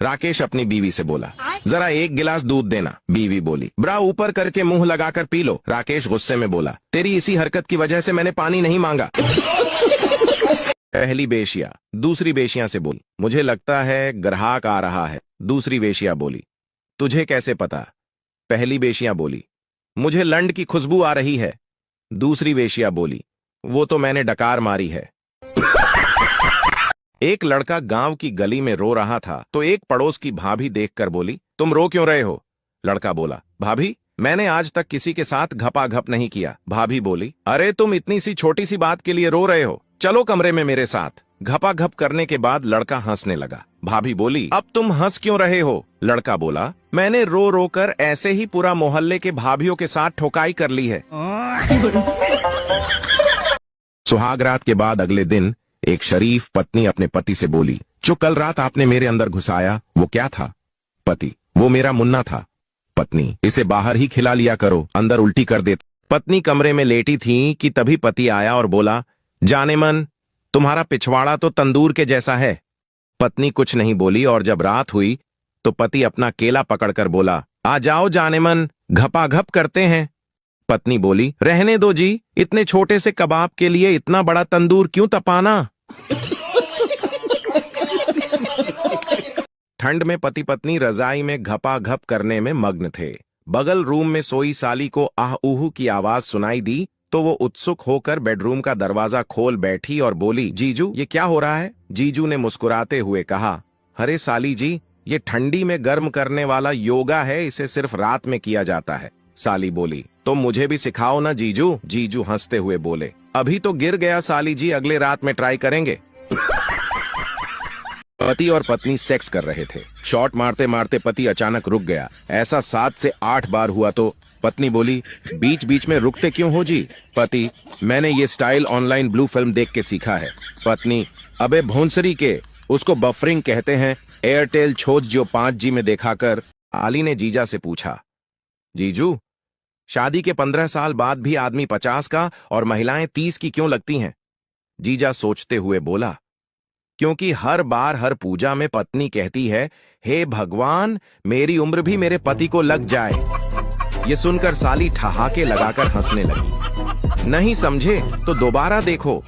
राकेश अपनी बीवी से बोला, जरा एक गिलास दूध देना। बीवी बोली, ब्रा ऊपर करके मुंह लगाकर पी लो। राकेश गुस्से में बोला, तेरी इसी हरकत की वजह से मैंने पानी नहीं मांगा। पहली बेशिया दूसरी बेशिया से बोली, मुझे लगता है ग्राहक आ रहा है। दूसरी बेशिया बोली, तुझे कैसे पता? पहली बेशिया बोली, मुझे लंड की खुशबू आ रही है। दूसरी बेशिया बोली, वो तो मैंने डकार मारी है। एक लड़का गांव की गली में रो रहा था तो एक पड़ोस की भाभी देखकर बोली, तुम रो क्यों रहे हो? लड़का बोला, भाभी मैंने आज तक किसी के साथ घपाघप नहीं किया। भाभी बोली, अरे तुम इतनी सी छोटी सी बात के लिए रो रहे हो, चलो कमरे में मेरे साथ। घपाघप करने के बाद लड़का हंसने लगा। भाभी बोली, अब तुम हंस क्यों रहे हो? लड़का बोला, मैंने रो रो कर ऐसे ही पूरा मोहल्ले के भाभियों के साथ ठोकाई कर ली है। सुहाग रात के बाद अगले दिन एक शरीफ पत्नी अपने पति से बोली, जो कल रात आपने मेरे अंदर घुसाया वो क्या था? पति, वो मेरा मुन्ना था। पत्नी, इसे बाहर ही खिला लिया करो, अंदर उल्टी कर देता। पत्नी कमरे में लेटी थी कि तभी पति आया और बोला, जाने मन तुम्हारा पिछवाड़ा तो तंदूर के जैसा है। पत्नी कुछ नहीं बोली और जब रात हुई तो पति अपना केला पकड़कर बोला, आ जाओ जाने मन, घपाघप करते हैं। पत्नी बोली, रहने दो जी, इतने छोटे से कबाब के लिए इतना बड़ा तंदूर क्यों तपाना? ठंड में पति पत्नी रजाई में घपाघप करने में मग्न थे। बगल रूम में सोई साली को आह ऊहू की आवाज सुनाई दी तो वो उत्सुक होकर बेडरूम का दरवाजा खोल बैठी और बोली, जीजू ये क्या हो रहा है? जीजू ने मुस्कुराते हुए कहा, अरे साली जी, ये ठंडी में गर्म करने वाला योगा है, इसे सिर्फ रात में किया जाता है। साली बोली, तो मुझे भी सिखाओ ना जीजू। जीजू हंसते हुए बोले, अभी तो गिर गया साली जी, अगले रात में ट्राई करेंगे। पति और पत्नी सेक्स कर रहे थे। शॉट मारते मारते पति अचानक रुक गया। ऐसा 7 से 8 बार हुआ तो पत्नी बोली, बीच बीच में रुकते क्यों हो जी? पति, मैंने ये स्टाइल ऑनलाइन ब्लू फिल्म देख के सीखा है। पत्नी, अबे भोंसरी के, उसको बफरिंग कहते हैं, एयरटेल छोज जो 5G में देखा कर। आली ने जीजा से पूछा, जीजू शादी के 15 साल बाद भी आदमी 50 का और महिलाएं 30 की क्यों लगती हैं? जीजा सोचते हुए बोला, क्योंकि हर बार हर पूजा में पत्नी कहती है, हे भगवान मेरी उम्र भी मेरे पति को लग जाए। ये सुनकर साली ठहाके लगाकर हंसने लगी। नहीं समझे तो दोबारा देखो।